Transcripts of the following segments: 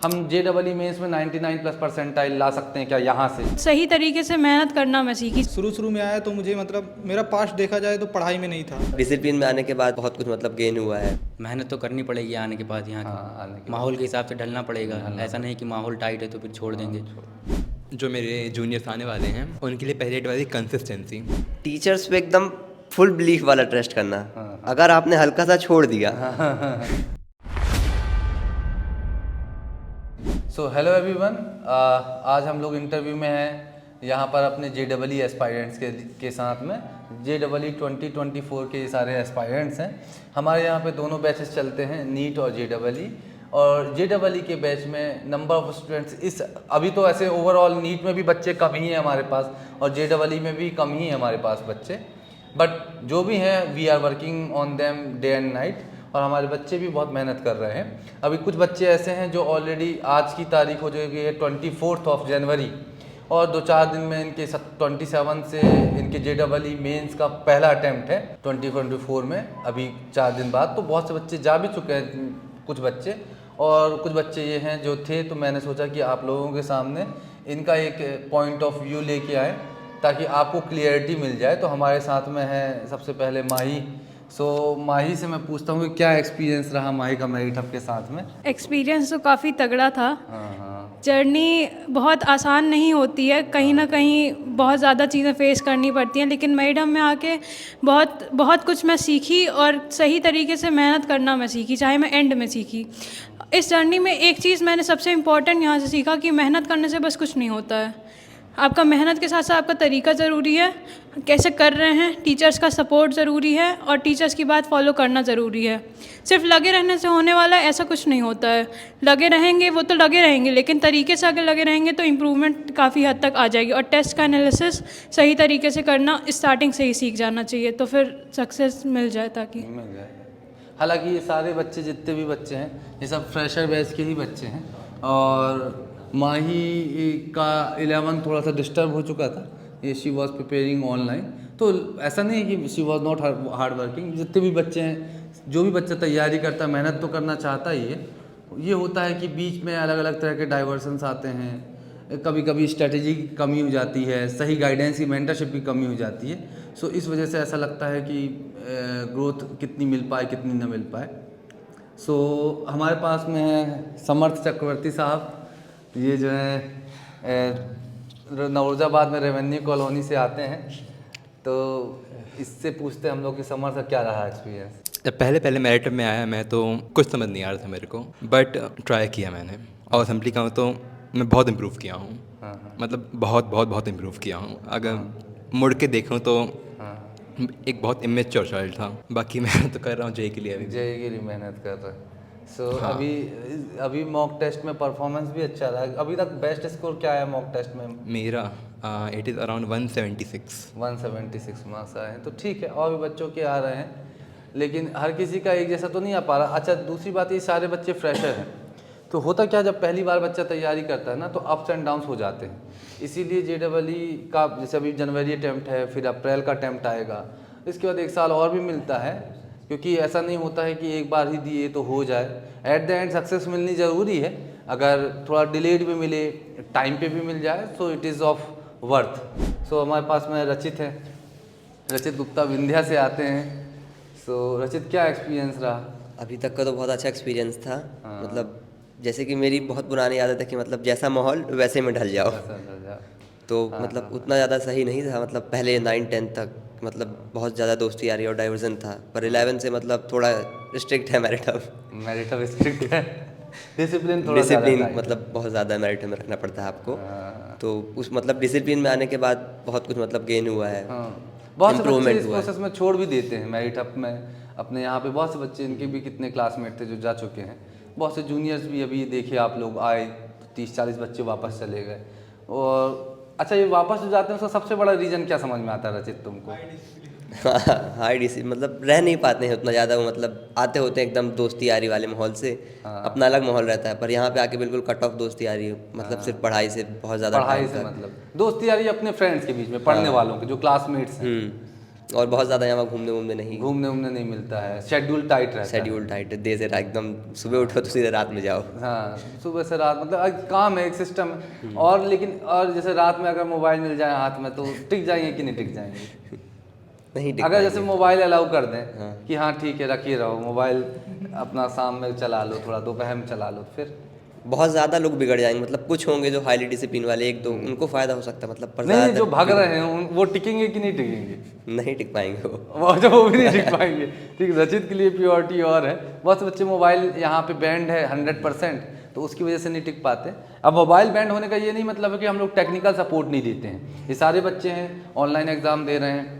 हम JEE mains में 99 plus percentile ला सकते हैं क्या यहाँ से? सही तरीके से मेहनत करना मैं सीखी। शुरू में आया तो मुझे मेरा पास्ट देखा जाए तो पढ़ाई में नहीं था। डिसिप्लिन में आने के बाद बहुत कुछ गेन हुआ है। मेहनत तो करनी पड़ेगी आने के बाद यहाँ आने के माहौल के हिसाब से ढलना पड़ेगा। ऐसा नहीं कि माहौल टाइट है तो फिर छोड़ देंगे। जो मेरे जूनियर्स आने वाले हैं उनके लिए पहली एडवाइस कंसिस्टेंसी। टीचर्स पे एकदम फुल बिलीफ वाला ट्रस्ट करना। अगर आपने हल्का सा छोड़ दिया सो हेलो एवरीवन, आज हम लोग इंटरव्यू में हैं यहाँ पर अपने JEE एस्पायरेंट्स के साथ में। JEE 2024 के ये सारे एस्पायरेंट्स हैं। हमारे यहाँ पे दोनों बैचेस चलते हैं, नीट और JEE। और JEE के बैच में नंबर ऑफ स्टूडेंट्स अभी तो ऐसे ओवरऑल नीट में भी बच्चे कम ही हैं हमारे पास और JEE में भी कम ही हैं हमारे पास बच्चे, बट जो भी हैं we are working on them day and night और हमारे बच्चे भी बहुत मेहनत कर रहे हैं। अभी कुछ बच्चे ऐसे हैं जो ऑलरेडी आज की तारीख हो जाएगी 24 जनवरी और 2-4 दिन में इनके 27 से इनके JEE मेंस का पहला अटैम्प्ट है 2024 में, अभी 4 दिन बाद। तो बहुत से बच्चे जा भी चुके हैं, कुछ बच्चे, और कुछ बच्चे ये हैं जो थे। तो मैंने सोचा कि आप लोगों के सामने इनका एक पॉइंट ऑफ व्यू लेके आए ताकि आपको क्लियरिटी मिल जाए। तो हमारे साथ में है सबसे पहले माही। माही से मैं पूछता हूँ कि क्या एक्सपीरियंस रहा माही का मेरिटअप के साथ में? एक्सपीरियंस तो काफ़ी तगड़ा था। हाँ। जर्नी बहुत आसान नहीं होती है, कहीं ना कहीं बहुत ज़्यादा चीज़ें फेस करनी पड़ती हैं, लेकिन मेरिटअप में आके बहुत कुछ मैं सीखी और सही तरीके से मेहनत करना मैं सीखी, चाहे मैं एंड में सीखी। इस जर्नी में एक चीज़ मैंने सबसे इम्पॉर्टेंट यहाँ से सीखा कि मेहनत करने से बस कुछ नहीं होता है। आपका मेहनत के साथ साथ आपका तरीका ज़रूरी है, कैसे कर रहे हैं, टीचर्स का सपोर्ट ज़रूरी है और टीचर्स की बात फॉलो करना ज़रूरी है। सिर्फ लगे रहने से होने वाला है ऐसा कुछ नहीं होता है। लगे रहेंगे वो तो लगे रहेंगे, लेकिन तरीके से अगर लगे रहेंगे तो इम्प्रूवमेंट काफ़ी हद तक आ जाएगी। और टेस्ट का एनालिसिस सही तरीके से करना स्टार्टिंग से ही सीख जाना चाहिए तो फिर सक्सेस मिल जाए ताकि मिल जाए। हालांकि ये सारे बच्चे जितने भी बच्चे हैं ये सब फ्रेशर बैच के ही बच्चे हैं और माही का 11 थोड़ा सा डिस्टर्ब हो चुका था। ये शी वॉज प्रिपेयरिंग ऑनलाइन, तो ऐसा नहीं है कि she was not hard working. जितने भी बच्चे हैं, जो भी बच्चा तैयारी करता है मेहनत तो करना चाहता ही है। ये होता है कि बीच में अलग अलग तरह के डाइवर्सन्स आते हैं, कभी कभी स्ट्रेटेजी की कमी हो जाती है, सही गाइडेंस की मेंटरशिप की कमी हो जाती है। इस वजह से ऐसा लगता है कि ग्रोथ कितनी मिल पाए कितनी न मिल पाए। हमारे पास में है समर्थ चक्रवर्ती साहब। ये जो है नौरजाबाद में रेवेन्यू कॉलोनी से आते हैं, तो इससे पूछते हैं हम लोग कि समर्थ का क्या रहा एक्सपीरियंस? जब पहले मेरिटअप में आया मैं तो कुछ समझ नहीं आ रहा था मेरे को, बट ट्राई किया मैंने और असेंबली का तो मैं बहुत इम्प्रूव किया हूँ। मतलब बहुत इम्प्रूव किया हूँ। अगर मुड़ के देखूँ तो एक बहुत इमेच्योर चाइल्ड था। बाकी मैं तो कर रहा हूँ JEE के लिए, JEE के लिए मेहनत कर रहे हैं। अभी मॉक टेस्ट में परफॉर्मेंस भी अच्छा रहा। अभी तक बेस्ट स्कोर क्या है मॉक टेस्ट में? मेरा इट इज़ अराउंड 176 मार्क्स आए हैं, तो ठीक है। और भी बच्चों के आ रहे हैं, लेकिन हर किसी का एक जैसा तो नहीं आ पा रहा। अच्छा, दूसरी बात, ये सारे बच्चे फ्रेशर हैं, तो होता क्या, जब पहली बार बच्चा तैयारी करता है ना तो अप्स एंड डाउन्स हो जाते हैं। इसीलिए JEE का जैसे अभी जनवरी अटैम्प्ट है, फिर अप्रैल का अटैम्प्ट आएगा, इसके बाद 1 साल और भी मिलता है, क्योंकि ऐसा नहीं होता है कि एक बार ही दिए तो हो जाए। एट द एंड सक्सेस मिलनी ज़रूरी है। अगर थोड़ा डिलेड भी मिले, टाइम पे भी मिल जाए, so it is of worth. हमारे पास में रचित है, रचित गुप्ता विंध्या से आते हैं। रचित, क्या एक्सपीरियंस रहा? अभी तक का तो बहुत अच्छा एक्सपीरियंस था। मतलब जैसे कि मेरी बहुत पुरानी आदत है कि मतलब जैसा माहौल वैसे में ढल जाओ। तो मतलब उतना ज़्यादा सही नहीं था। मतलब पहले 9-10 तक मतलब बहुत ज़्यादा दोस्ती यारी और डाइवर्जन था, पर 11 से मतलब थोड़ा स्ट्रिक्ट है मेरिटअप स्ट्रिक्ट है। डिसिप्लिन मतलब बहुत ज़्यादा मेरिटअप में रखना पड़ता है आपको। तो उस मतलब डिसिप्लिन में आने के बाद बहुत कुछ गेन हुआ है। बहुत से बच्चे इस प्रोसेस में छोड़ भी देते हैं मेरिटअप में। अपने यहाँ पे बहुत से बच्चे, इनके भी कितने क्लासमेट थे जो जा चुके हैं। बहुत से जूनियर्स भी अभी देखिए आप लोग आए, 30-40 बच्चे वापस चले गए। और अच्छा, ये वापस जो जाते हैं उसका सबसे बड़ा रीज़न क्या समझ में आता है रचित तुमको? हाई डिसिप्लिन, मतलब रह नहीं पाते हैं उतना ज़्यादा। वो मतलब आते होते हैं एकदम दोस्ती यारी वाले माहौल से, अपना अलग माहौल रहता है, पर यहाँ पे आके बिल्कुल कट ऑफ दोस्ती यारी। मतलब सिर्फ पढ़ाई से बहुत ज़्यादा पढ़ाई से मतलब दोस्ती यारी अपने फ्रेंड्स के बीच में, पढ़ने वालों के जो क्लासमेट्स हैं। और बहुत ज़्यादा यहाँ घूमने नहीं, घूमने नहीं मिलता है, शेड्यूल टाइट रहता है। शेड्यूल टाइट है, देर से एकदम सुबह उठो तो सीधे रात में जाओ। हाँ, सुबह से रात, मतलब एक काम है, एक सिस्टम है। और लेकिन और जैसे रात में अगर मोबाइल मिल जाए हाथ में तो टिक जाएंगे कि नहीं टिक जाएंगे? नहीं टिक अगर जैसे पाएंगे। मोबाइल अलाउ कर दें कि हाँ ठीक है रखिए रहो मोबाइल, अपना शाम में चला लो, थोड़ा दोपहर में चला लो, फिर बहुत ज़्यादा लोग बिगड़ जाएंगे। मतलब कुछ होंगे जो हाईली डिसिप्लिन वाले, एक दो उनको फ़ायदा हो सकता है, मतलब पर नहीं, ज़्यादातर जो भाग रहे हैं वो टिकेंगे कि नहीं टिकेंगे? नहीं टिक पाएंगे वो। वो भी नहीं टिक पाएंगे। ठीक, रचित के लिए प्योरिटी और है। बहुत से बच्चे मोबाइल यहाँ पे बैंड है 100%, तो उसकी वजह से नहीं टिक पाते। अब मोबाइल बैंड होने का ये नहीं मतलब है कि हम लोग टेक्निकल सपोर्ट नहीं देते हैं। ये सारे बच्चे हैं ऑनलाइन एग्ज़ाम दे रहे हैं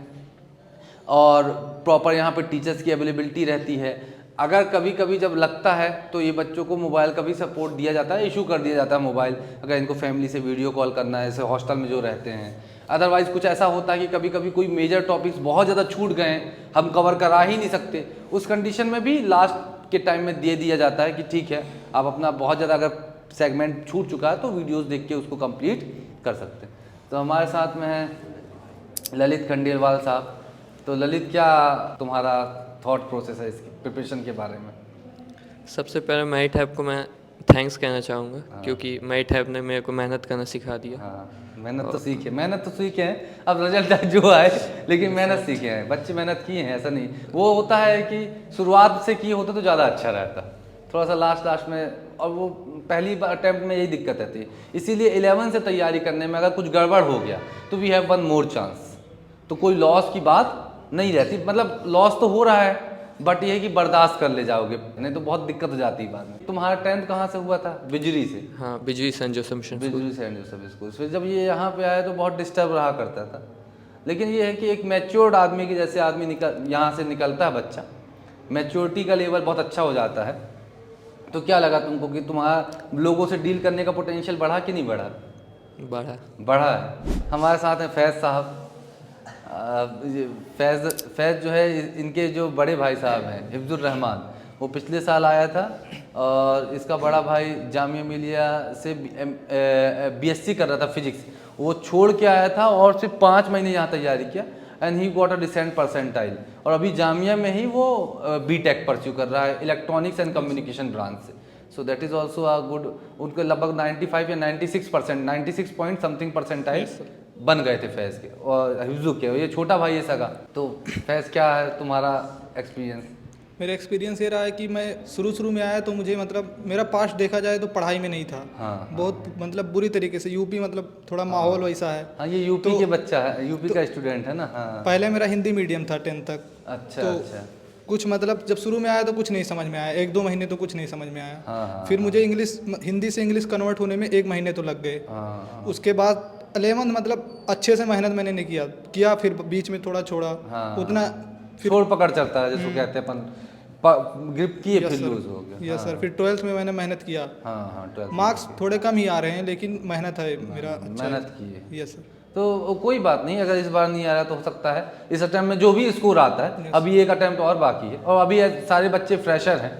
और प्रॉपर यहाँ पे टीचर्स की अवेलेबिलिटी रहती है। अगर कभी कभी जब लगता है तो ये बच्चों को मोबाइल का भी सपोर्ट दिया जाता है, इशू कर दिया जाता है मोबाइल, अगर इनको फैमिली से वीडियो कॉल करना है, जैसे हॉस्टल में जो रहते हैं। अदरवाइज़ कुछ ऐसा होता है कि कभी कभी कोई मेजर टॉपिक्स बहुत ज़्यादा छूट गए हैं, हम कवर करा ही नहीं सकते, उस कंडीशन में भी लास्ट के टाइम में दे दिया जाता है कि ठीक है आप अपना बहुत ज़्यादा अगर सेगमेंट छूट चुका है तो वीडियोज़ देख के उसको कंप्लीट कर सकते हैं। तो हमारे साथ में है ललित खंडेलवाल साहब। तो ललित, क्या तुम्हारा थॉट प्रोसेस है इसकी प्रिपरेशन के बारे में? सबसे पहले माई टैब को मैं थैंक्स कहना चाहूँगा, क्योंकि माई टैब ने मेरे को मेहनत करना सिखा दिया। हाँ, मेहनत तो सीखे हैं, अब रिजल्ट जो आए, लेकिन मेहनत सीखे हैं, बच्चे मेहनत किए हैं, ऐसा नहीं। वो होता है कि शुरुआत से किए होते तो ज़्यादा अच्छा रहता, थोड़ा सा लास्ट में, और वो पहली बार अटैम्प्ट में यही दिक्कत रहती है। इसीलिए 11 से तैयारी करने में अगर कुछ गड़बड़ हो गया तो we have one more chance, तो कोई लॉस की बात नहीं रहती। मतलब लॉस तो हो रहा है बट ये है कि बर्दाश्त कर ले जाओगे, नहीं तो बहुत दिक्कत हो जाती है बाद में। तुम्हारा 10th कहाँ से हुआ था? बिजरी से? हाँ, बिजली सेंट जोसेफ मिशन स्कूल। बिजली सेंट जोसेफ स्कूल। फिर जब ये यहाँ पे आया तो बहुत डिस्टर्ब रहा करता था, लेकिन ये है कि एक मैच्योर्ड आदमी की जैसे आदमी यहाँ से निकलता है बच्चा, मैच्योरिटी का लेवल बहुत अच्छा हो जाता है। तो क्या लगा तुमको कि तुम्हारा लोगों से डील करने का पोटेंशियल बढ़ा कि नहीं बढ़ा? बढ़ा है। हमारे साथ हैं फैज़ साहब। फैज़ जो है, इनके जो बड़े भाई साहब हैं हिफ्जुर रहमान, वो पिछले साल आया था और इसका बड़ा भाई जामिया मिलिया से BSc कर रहा था फिजिक्स, वो छोड़ के आया था और सिर्फ 5 महीने यहाँ तैयारी किया and he got a decent percentile, और अभी जामिया में ही वो B.Tech परस्यू कर रहा है इलेक्ट्रॉनिक्स एंड कम्युनिकेशन ब्रांच से। So that is also a good. उनके लगभग 95 या 96%, 96 पॉइंट समथिंग परसेंटाइल बन गए थे फैज़ के और हिफ्जू के, ये छोटा भाई है सगा। तो फैज़, क्या है तुम्हारा एक्सपीरियंस? मेरा एक्सपीरियंस ये रहा है कि मैं शुरू में आया तो मुझे मतलब मेरा पास्ट देखा जाए तो पढ़ाई में नहीं था। हाँ, बहुत मतलब बुरी तरीके से, यूपी मतलब थोड़ा माहौल वैसा है। हाँ, ये यूपी के बच्चा है, यूपी का स्टूडेंट है ना। हाँ, पहले मेरा हिंदी मीडियम था 10th तक। अच्छा, तो अच्छा। कुछ मतलब जब शुरू में आया तो कुछ नहीं समझ में आया, 1-2 महीने तो कुछ नहीं समझ में आया। हाँ, फिर मुझे हिंदी से इंग्लिश कन्वर्ट होने में 1 महीने तो लग गए। हाँ, उसके बाद 11th मतलब अच्छे से मेहनत मैंने नहीं किया, फिर बीच में थोड़ा छोड़ा। हाँ, उतना फिर छोड़ पकड़ चलता है जिसको कहते हैं अपन, ग्रिप किए फिर लूज हो गया। Yes sir. फिर 12th में मैंने मेहनत किया। हाँ, 12th मार्क्स थोड़े कम ही आ रहे हैं लेकिन मेहनत है मेरा अच्छा। मेहनत की है। Yes sir. तो कोई बात नहीं, अगर इस बार नहीं आ रहा तो हो सकता है इस अटैम्प्ट में जो भी स्कोर आता है, अभी एक अटैम्प्ट और बाकी है और अभी सारे बच्चे फ्रेशर हैं,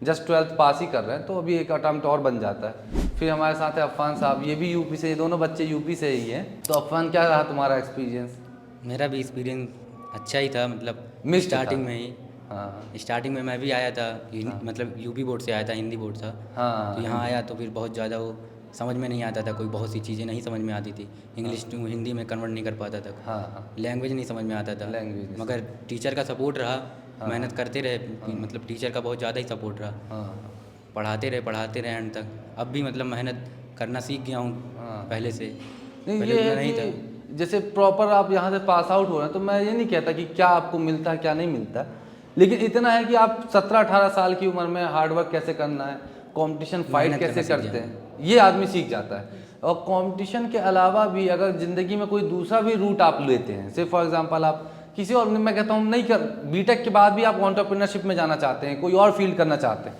जस्ट 12th पास ही कर रहे हैं, तो अभी एक अटैम्प्ट और बन जाता है। फिर हमारे साथ है अफ़ान साहब, ये भी यूपी से, ये दोनों बच्चे यूपी से ही हैं। तो अफ़ान, क्या रहा तुम्हारा एक्सपीरियंस? मेरा भी एक्सपीरियंस अच्छा ही था, मतलब मिक्स्ड स्टार्टिंग था। में ही। हाँ, स्टार्टिंग में मैं भी आया था, मतलब यूपी बोर्ड से आया था, हिंदी बोर्ड था। हाँ, तो यहाँ आया तो फिर बहुत ज़्यादा वो समझ में नहीं आता था, कोई बहुत सी चीज़ें नहीं समझ में आती थी, इंग्लिश टू हिंदी में कन्वर्ट नहीं कर पाता था, हाँ, लैंग्वेज नहीं समझ में आता था। लैंग्वेज मगर टीचर का सपोर्ट रहा, मेहनत करते रहे, मतलब टीचर का बहुत ज़्यादा ही सपोर्ट रहा, हाँ, पढ़ाते रहे एंड तक। अब भी मतलब मेहनत करना सीख गया हूँ पहले से। नहीं, पहले ये उतना है नहीं कि जैसे प्रॉपर आप यहाँ से पास आउट हो रहे हैं, तो मैं ये नहीं कहता कि क्या आपको मिलता है क्या नहीं मिलता, लेकिन इतना है कि आप 17-18 साल की उम्र में हार्डवर्क कैसे करना है, कंपटीशन फाइट मेहनत कैसे करना करते सीख हैं, ये आदमी सीख जाता है। और कंपटीशन के अलावा भी अगर ज़िंदगी में कोई दूसरा भी रूट आप लेते हैं, से फॉर एग्जांपल आप किसी और, मैं कहता हूँ नहीं कर, B.Tech के बाद भी आप एंटरप्रेन्योरशिप में जाना चाहते हैं, कोई और फील्ड करना चाहते हैं,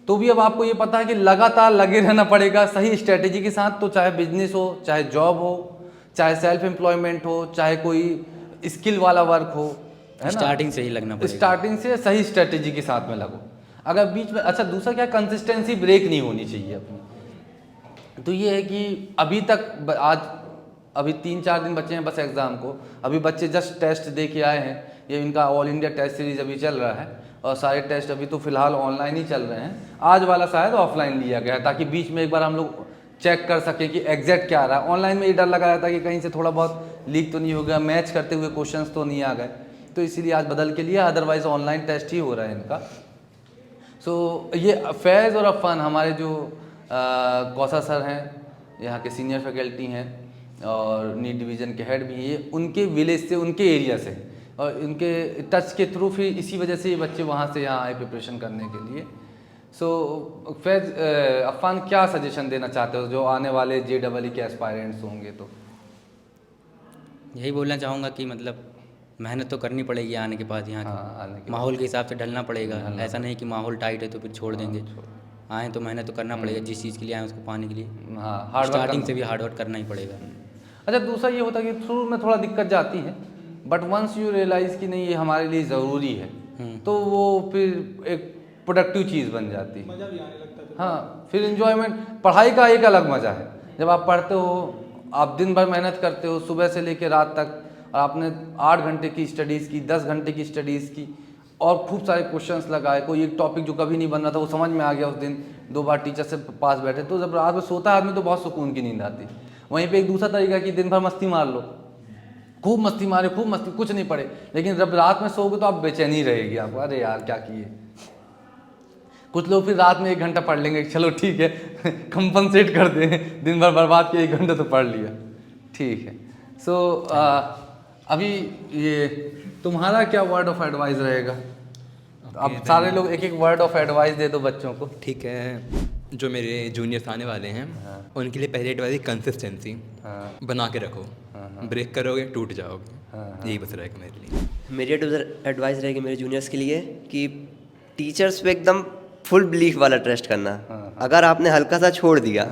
तो भी अब आपको ये पता है कि लगातार लगे रहना पड़ेगा सही स्ट्रेटेजी के साथ। तो चाहे बिजनेस हो, चाहे जॉब हो, चाहे सेल्फ एम्प्लॉयमेंट हो, चाहे कोई स्किल वाला वर्क हो, है ना, स्टार्टिंग से ही लगना पड़ेगा। स्टार्टिंग से सही स्ट्रेटेजी के साथ में लगो। अगर बीच में, अच्छा दूसरा क्या, कंसिस्टेंसी ब्रेक नहीं होनी चाहिए अपनी। तो ये है कि अभी तक आज अभी 3-4 दिन बचे हैं बस एग्ज़ाम को। अभी बच्चे जस्ट टेस्ट दे के आए हैं, ये इनका ऑल इंडिया टेस्ट सीरीज़ अभी चल रहा है और सारे टेस्ट अभी तो फ़िलहाल ऑनलाइन ही चल रहे हैं। आज वाला शायद ऑफलाइन लिया गया है ताकि बीच में एक बार हम लोग चेक कर सकें कि एग्जैक्ट क्या आ रहा है। ऑनलाइन में ये डर लगा रहता है कि कहीं से थोड़ा बहुत लीक तो नहीं हो गया, मैच करते हुए क्वेश्चंस तो नहीं आ गए, तो इसीलिए आज बदल के लिया, अदरवाइज़ ऑनलाइन टेस्ट ही हो रहा है इनका। सो ये फैज़ और अफ़ान हमारे जो कौसा सर हैं, यहाँ के सीनियर फैकल्टी हैं और नीट डिवीज़न के हेड भी हैं, ये उनके विलेज से, उनके एरिया से और उनके टच के थ्रू फिर इसी वजह से ये बच्चे वहाँ से यहाँ आए प्रिपरेशन करने के लिए। सो फैज़, अफ़ान क्या सजेशन देना चाहते हो जो आने वाले JEE के एस्पायरेंट्स होंगे? तो यही बोलना चाहूँगा कि मतलब मेहनत तो करनी पड़ेगी आने के बाद, यहाँ आने के माहौल के हिसाब से ढलना पड़ेगा। ऐसा नहीं कि माहौल टाइट है तो फिर छोड़ देंगे। आए तो मेहनत तो करना पड़ेगा, जिस चीज़ के लिए आए उसको पाने के लिए हाँ, स्टार्टिंग से भी हार्ड वर्क करना ही पड़ेगा। अच्छा, दूसरा ये होता है कि शुरू में थोड़ा दिक्कत जाती है, बट वंस यू रियलाइज़ कि नहीं ये हमारे लिए ज़रूरी है, तो वो फिर एक प्रोडक्टिव चीज़ बन जाती है। मज़ा भी आने लगता है। हाँ, फिर इन्जॉयमेंट, पढ़ाई का एक अलग मज़ा है। जब आप पढ़ते हो, आप दिन भर मेहनत करते हो सुबह से लेकर रात तक, और आपने 8 घंटे की स्टडीज़ की, 10 घंटे की स्टडीज़ की और खूब सारे क्वेश्चंस लगाए, कोई एक टॉपिक जो कभी नहीं बन रहा था वो समझ में आ गया उस दिन, 2 बार टीचर से पास बैठे, तो जब रात में सोता है आदमी तो बहुत सुकून की नींद आती। वहीं पे एक दूसरा तरीका कि दिन भर मस्ती मार लो, खूब मस्ती मारे, खूब मस्ती, कुछ नहीं पढ़े, लेकिन जब रात में सोओगे तो आप बेचैनी रहेगी आपको, अरे यार क्या किए। कुछ लोग फिर रात में 1 घंटा पढ़ लेंगे, चलो ठीक है कंपनसेट कर दें, दिन भर बर्बाद किया, 1 घंटा तो पढ़ लिया, ठीक है। सो अभी ये तुम्हारा क्या वर्ड ऑफ एडवाइस रहेगा? अब सारे लोग एक एक वर्ड ऑफ एडवाइस दे दो बच्चों को। ठीक है, जो मेरे जूनियर्स आने वाले हैं उनके लिए पहली एडवाइस कंसिस्टेंसी बना के रखो, ब्रेक करोगे टूट जाओगे, यही बस रहेगा मेरे लिए। मेरी एडवाइस रहेगी मेरे जूनियर्स के लिए कि टीचर्स पे एकदम फुल बिलीफ वाला ट्रस्ट करना। अगर आपने हल्का सा छोड़ दिया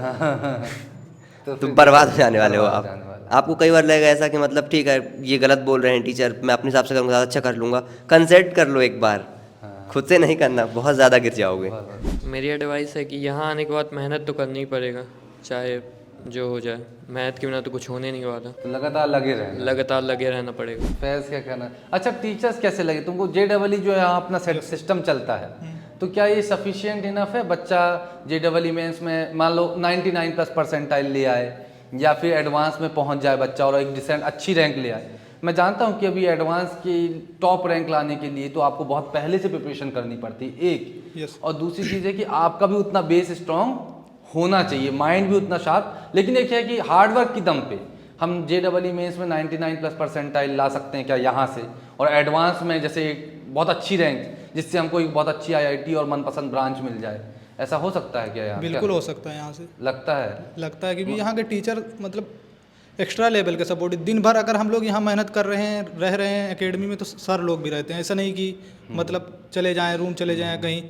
तो बर्बाद हो जाने वाले हो आप। आपको कई बार लगेगा ऐसा कि मतलब ठीक है ये गलत बोल रहे हैं टीचर, मैं अपने हिसाब से करूँगा, ज़्यादा अच्छा कर लूँगा। कंसल्ट कर लो एक बार, खुद से नहीं करना, बहुत ज़्यादा गिर जाओगे। मेरी एडवाइस है कि यहाँ आने के बाद मेहनत तो करनी ही पड़ेगा, चाहे जो हो जाए। मेहनत के बिना तो कुछ होने नहीं वाला, तो लगातार लगे रहना, लगातार लगे रहना पड़ेगा। फैज़ क्या कहना है? अच्छा, टीचर्स कैसे लगे तुमको? JEE जो यहाँ अपना सिस्टम चलता है, तो क्या ये सफिशिएंट इनफ है? बच्चा JEE मेंस में मान लो 99+ परसेंटाइल ले आए या फिर एडवांस में पहुंच जाए बच्चा और एक डिसेंट अच्छी रैंक ले आए। मैं जानता हूं कि अभी एडवांस की टॉप रैंक लाने के लिए तो आपको बहुत पहले से प्रिपरेशन करनी पड़ती है, एक और दूसरी चीज़ है कि आपका भी उतना बेस स्ट्रॉन्ग होना चाहिए, माइंड भी उतना शार्प। लेकिन एक है कि हार्डवर्क की दम पे हम JEE मेंस में 99+ परसेंटाइल ला सकते हैं क्या यहाँ से, और एडवांस में जैसे एक बहुत अच्छी रैंक जिससे हमको एक बहुत अच्छी IIT और मनपसंद ब्रांच मिल जाए, ऐसा हो सकता है क्या यहाँ? बिल्कुल हो सकता है यहाँ से, लगता है क्योंकि यहाँ के टीचर मतलब एक्स्ट्रा लेवल के सपोर्ट। दिन भर अगर हम लोग यहाँ मेहनत कर रहे हैं, रह रहे हैं एकेडमी में, तो सर लोग भी रहते हैं। ऐसा नहीं कि मतलब चले जाएं रूम चले जाएं कहीं,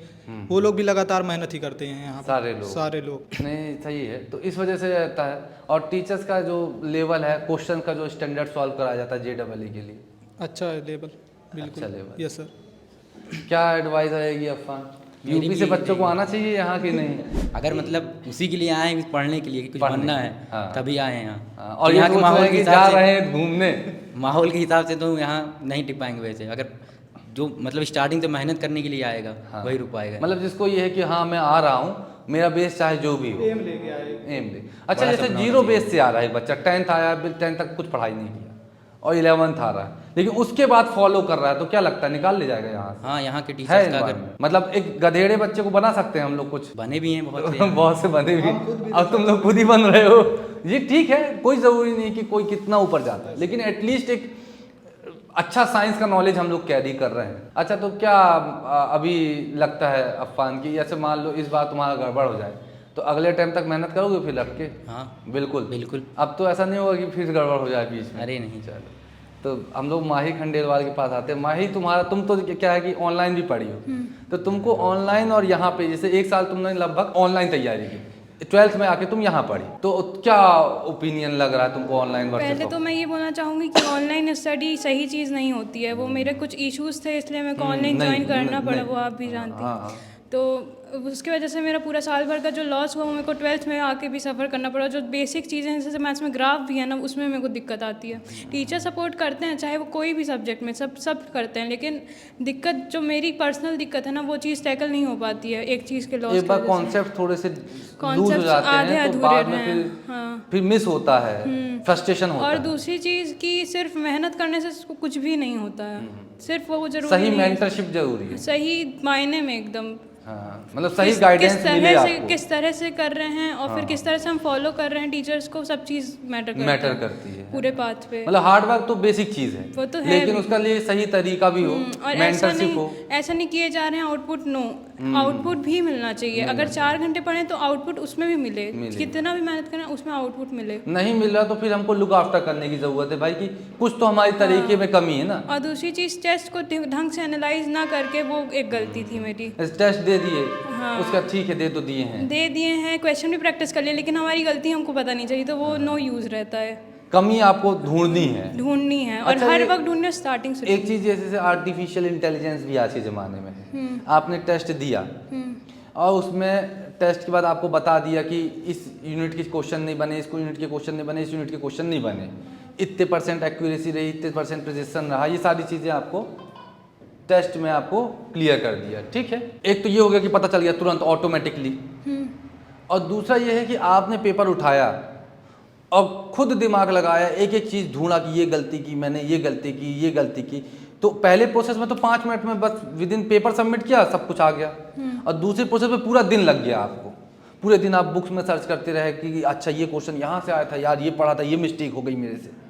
वो लोग भी लगातार मेहनत ही करते हैं यहाँ सारे लोग। नहीं, सही है, तो इस वजह से रहता है। और टीचर्स का जो लेवल है, क्वेश्चन का जो स्टैंडर्ड सॉल्व कराया जाता है JEE के लिए, अच्छा लेवल, बिल्कुल अच्छा लेवल। Yes sir. क्या एडवाइस रहेगी अफ़ान? यूपी से बच्चों को आना चाहिए यहाँ कि नहीं? अगर मतलब उसी के लिए आए हैं, पढ़ने के लिए कि कुछ बनना है, तभी आए हैं यहाँ। और यहाँ के माहौल के जा हिसाब रहे हैं घूमने, माहौल के हिसाब से तो यहाँ नहीं टिक पाएंगे। वैसे अगर जो मतलब स्टार्टिंग से मेहनत करने के लिए आएगा वही रुक पाएगा। मतलब जिसको ये है कि हाँ मैं आ रहा हूँ, मेरा बेस चाहे जो भी हो, एम लेके आए, एम ले। अच्छा, जैसे 0 बेस से आ रहा है बच्चा, 10th आया, 10th तक कुछ पढ़ाई नहीं किया और 11th आ रहा है, लेकिन उसके बाद फॉलो कर रहा है, तो क्या लगता है निकाल ले जाएगा यहाँ से? हाँ, यहाँ के है टीचर्स का अगर मतलब एक गधेड़े बच्चे को बना सकते हैं हम लोग, कुछ बने भी हैं बहुत से बहुत से बने भी, अब तुम लोग खुद ही बन रहे हो। ये ठीक है, कोई ज़रूरी नहीं कि कोई कितना ऊपर जाता है, लेकिन एटलीस्ट एक अच्छा साइंस का नॉलेज हम लोग कैरी कर रहे हैं। अच्छा, तो क्या अभी लगता है अफ़ान की, ऐसे मान लो इस बार तुम्हारा गड़बड़ हो जाए तो अगले टाइम तक मेहनत करोगे फिर लग के? हाँ बिल्कुल। अब तो ऐसा नहीं होगा कि फिर गड़बड़ हो जाए बीच में? अरे नहीं। चलो, तो हम लोग माही खंडेलवाल के पास आते हैं। माही, तुम तो क्या है कि ऑनलाइन भी पढ़ी हो, तो तुमको ऑनलाइन और यहाँ पे जैसे 1 साल तुमने लगभग ऑनलाइन तैयारी की, 12th में आके तुम यहाँ पढ़ी, तो क्या ओपिनियन लग रहा है तुमको ऑनलाइन वर्सेस? पहले तो मैं ये बोलना चाहूँगी कि ऑनलाइन स्टडी सही चीज़ नहीं होती है। वो मेरे कुछ इश्यूज थे, इसलिए मेरे को ऑनलाइन ज्वाइन करना पड़ा, वो आप भी जानते हैं। तो उसकी वजह से मेरा पूरा साल भर का जो लॉस हुआ वो मेरे को 12th में आके भी सफ़र करना पड़ा। जो बेसिक चीज़ें हैं जैसे मैथ्स में ग्राफ भी है ना, उसमें मेरे को दिक्कत आती है। टीचर सपोर्ट करते हैं चाहे वो कोई भी सब्जेक्ट में, सब करते हैं, लेकिन दिक्कत जो मेरी पर्सनल दिक्कत है ना, वो चीज़ टैकल नहीं हो पाती है एक चीज़ के लॉस। एक बार कॉन्सेप्ट थोड़े से लूज हो कॉन्सेप्ट जाते आधे हैं तो अधूरे बाद में हैं। फिर मिस होता है, फ्रस्ट्रेशन होता और है। दूसरी चीज़ कि सिर्फ मेहनत करने से कुछ भी नहीं होता है, सिर्फ वो जरूरी सही नहीं है। मेंटरशिप जरूरी है। सही मायने में एकदम। हाँ, मतलब सही गाइडेंस मिले आपको। किस तरह से कर रहे हैं और फिर किस तरह से हम फॉलो कर रहे हैं टीचर्स को, सब चीज़ मैटर करती है पूरे पाथ पे। मतलब हार्ड वर्क तो बेसिक चीज़ है, वो तो है लेकिन भी। उसका लिए सही तरीका भी हो, और मेंटरशिप हो। ऐसा नहीं किए जा रहे हैं आउटपुट, नो, आउटपुट भी मिलना चाहिए। अगर 4 घंटे पढ़ें तो आउटपुट उसमें भी मिले, कितना भी मेहनत करें उसमें आउटपुट मिले। नहीं मिल रहा तो फिर हमको लुक आफ्टर करने की ज़रूरत है भाई, कि कुछ तो हमारी तरीके में कमी है ना। और दूसरी चीज़ टेस्ट को ढंग से एनालाइज ना करके, वो एक गलती थी मेरी। टेस्ट दे दिए, उसका ठीक है, दे दिए हैं, क्वेश्चन भी प्रैक्टिस कर लिए, लेकिन हमारी गलती हमको पता नहीं चाहिए, तो वो नो यूज़ रहता है। कमी आपको ढूंढनी है और अच्छा, हर वक्त ढूंढनी है स्टार्टिंग से। एक चीज़ जैसे आर्टिफिशियल इंटेलिजेंस भी आज के ज़माने में है। आपने टेस्ट दिया और उसमें टेस्ट के बाद आपको बता दिया कि इस यूनिट के क्वेश्चन नहीं बने, इस यूनिट के क्वेश्चन नहीं बने, इस यूनिट के क्वेश्चन नहीं बने, इतने % एक्यूरेसी रही, इतने % प्रिसिशन रहा, ये सारी चीज़ें आपको टेस्ट में आपको क्लियर कर दिया। ठीक है, एक तो ये हो गया कि पता चल गया तुरंत ऑटोमेटिकली, और दूसरा ये है कि आपने पेपर उठाया और खुद दिमाग लगाया, एक एक चीज़ ढूंढा कि ये गलती की मैंने, ये गलती की, ये गलती की। तो पहले प्रोसेस में तो 5 मिनट में बस विद इन पेपर सबमिट किया, सब कुछ आ गया। और दूसरे प्रोसेस में पूरा दिन लग गया आपको, पूरे दिन आप बुक्स में सर्च करते रहे कि अच्छा ये क्वेश्चन यहाँ से आया था यार, ये पढ़ा था, ये मिस्टेक हो गई मेरे से।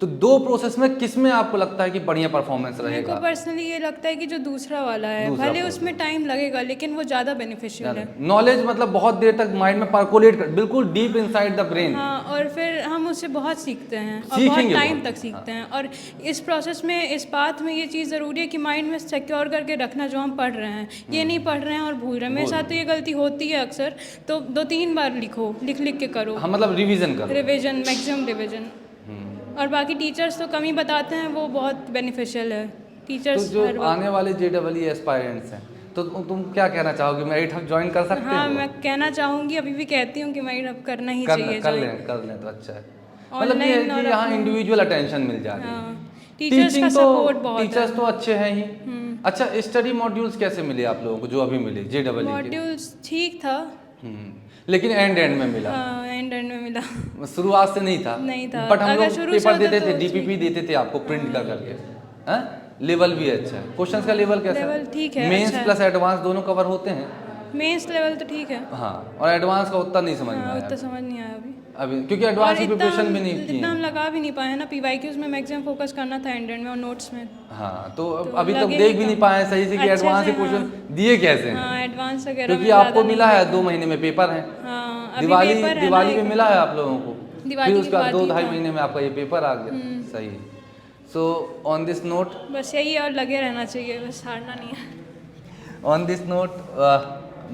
तो 2 प्रोसेस में किस में आपको लगता है कि बढ़िया परफॉर्मेंस मेरे रहेगा? को पर्सनली ये लगता है कि जो दूसरा वाला है, भले उसमें टाइम लगेगा लेकिन वो ज़्यादा बेनिफिशियल है। नॉलेज मतलब बहुत देर तक माइंड में परकोलेट कर, बिल्कुल डीप इनसाइड द ब्रेन। हाँ, और फिर हम उससे बहुत सीखते हैं और बहुत टाइम तक सीखते हैं। और इस प्रोसेस में, इस पाथ में ये चीज़ ज़रूरी है कि माइंड में सिक्योर करके रखना जो हम पढ़ रहे हैं। ये नहीं पढ़ रहे हैं और भूल रहे हैं। मेरे साथ तो ये गलती होती है अक्सर, तो 2-3 बार लिख के करो। हाँ, मतलब रिवीजन करो, मैक्सिमम रिवीजन। और बाकी टीचर्स तो कमी बताते हैं, वो बहुत बेनिफिशियल है टीचर्स। तो जो आने वाले JEE एस्पायरेंट्स हैं, तो तुम क्या कहना चाहोगे? मेरिट हब ज्वाइन कर सकते हो? हाँ, मैं कहना चाहूँगी, अभी भी कहती हूँ कि मेरिट हब करना ही चाहिए। कर लें तो अच्छा है। मतलब ये है कि यहाँ इंडिविजुअल अटेंशन मिल जाती है। टीचर्स का सपोर्ट बहुत है। टीचर्स तो अच्छे हैं ही। अच्छा, स्टडी मॉड्यूल्स कैसे मिले आप लोगों को जो अभी मिले JEE के? मॉड्यूल्स ठीक था, लेकिन एंड में मिला। हाँ, एंड में मिला। शुरुआत से नहीं था बट हम लोग पेपर देते थे, DPP देते थे आपको प्रिंट कर करके। हाँ, लेवल भी अच्छा है। क्वेश्चंस का लेवल कैसा है? लेवल ठीक है, मेंस अच्छा है। प्लस एडवांस दोनों कवर होते हैं? मेंस लेवल तो ठीक है। हाँ, और एडवांस का उतना नहीं समझ में आया उतना समझ नहीं आया अभी, क्योंकि एडवांस की प्रिपरेशन भी नहीं की इतना हम लगा भी नहीं पाए ना। PYQs में मैक्सिमम फोकस करना था एंड में, और नोट्स में। हाँ, तो अभी तक देख भी नहीं पाए सही से कि एडवांस के क्वेश्चन दिए कैसे हैं। हाँ, एडवांस वगैरह क्योंकि आपको मिला है 2 महीने में पेपर है। हाँ, दिवाली में मिला है आप लोगों को, फिर उसका 2-2.5 महीने में आपका ये पेपर आ गया। सही। सो ऑन दिस नोट, बस यही, और लगे रहना चाहिए, बस हारना नहीं है। ऑन दिस नोट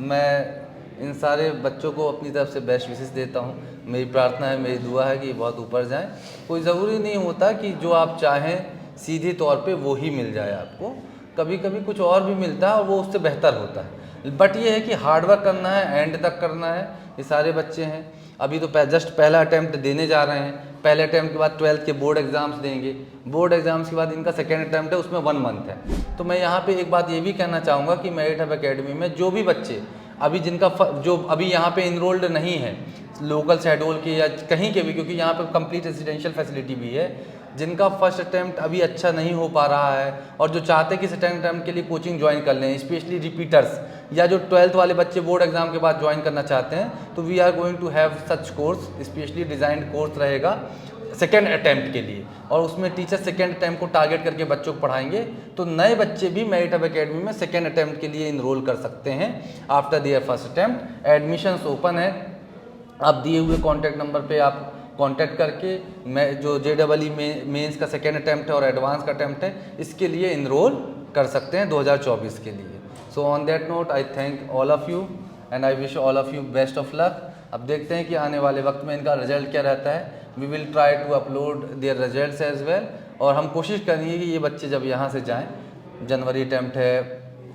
मैं इन सारे बच्चों को अपनी तरफ से बेस्ट विशेस देता हूँ। मेरी प्रार्थना है, मेरी दुआ है कि ये बहुत ऊपर जाएं। कोई ज़रूरी नहीं होता कि जो आप चाहें सीधे तौर पे वो ही मिल जाए आपको, कभी कभी कुछ और भी मिलता है और वो उससे बेहतर होता है। बट ये है कि हार्ड वर्क करना है, एंड तक करना है। ये सारे बच्चे हैं अभी तो जस्ट पहला अटैम्प्ट देने जा रहे हैं। पहले अटैम्प्ट के बाद 12th के बोर्ड एग्जाम्स देंगे। बोर्ड एग्जाम्स के बाद इनका सेकेंड अटैम्प्ट है, उसमें 1 मंथ है। तो मैं यहाँ पे एक बात ये भी कहना चाहूँगा कि मेरिट हब एकेडमी में जो भी बच्चे अभी जो अभी यहाँ पे इनरोल्ड नहीं है, लोकल शेड्यूल के या कहीं के भी, क्योंकि यहाँ पे कंप्लीट रेजिडेंशियल फैसिलिटी भी है, जिनका फर्स्ट अटैम्प्ट अभी अच्छा नहीं हो पा रहा है और जो चाहते हैं कि सेकेंड अटैम्प्ट के लिए कोचिंग ज्वाइन कर लें, स्पेशली रिपीटर्स या जो 12th वाले बच्चे बोर्ड एग्जाम के बाद ज्वाइन करना चाहते हैं, तो we are going to have such course, specially designed course रहेगा सेकेंड अटैम्प्ट के लिए, और उसमें टीचर सेकेंड अटैम्प्ट को टारगेट करके बच्चों को पढ़ाएंगे। तो नए बच्चे भी मेरिट हब एकेडमी में सेकेंड अटैम्प्ट के लिए इनरोल कर सकते हैं after their first attempt. Admissions open है, आप दिए हुए कॉन्टैक्ट नंबर पे आप कांटेक्ट करके मैं जो JEE मेंस का सेकेंड अटैम्प्ट है और एडवांस का अटैम्प्ट है, इसके लिए इनरोल कर सकते हैं 2024 के लिए। So on that note I thank all of you and I wish all of you best of luck. अब देखते हैं कि आने वाले वक्त में इनका रिजल्ट क्या रहता है। We will try to upload their results as well, और हम कोशिश करेंगे कि ये बच्चे जब यहाँ से जाएँ, जनवरी अटैम्प्ट है,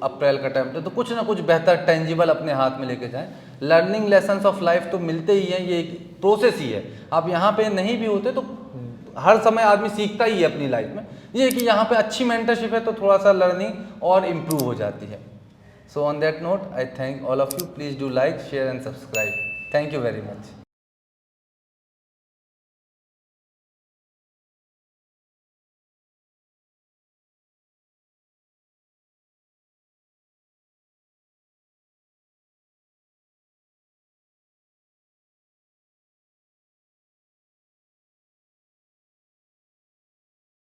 अप्रैल का अटैम्प्ट है, तो कुछ ना कुछ बेहतर टेंजिबल अपने हाथ में लेके जाएं। लर्निंग लेसन्स ऑफ लाइफ तो मिलते ही हैं, ये एक प्रोसेस ही है। आप यहाँ पे नहीं भी होते तो हर समय आदमी सीखता ही है अपनी लाइफ में। ये है कि यहाँ पे अच्छी मेंटरशिप है तो थोड़ा सा लर्निंग और इम्प्रूव हो जाती है। So on that note I thank all of you. Please do like, share and subscribe. Thank you very much.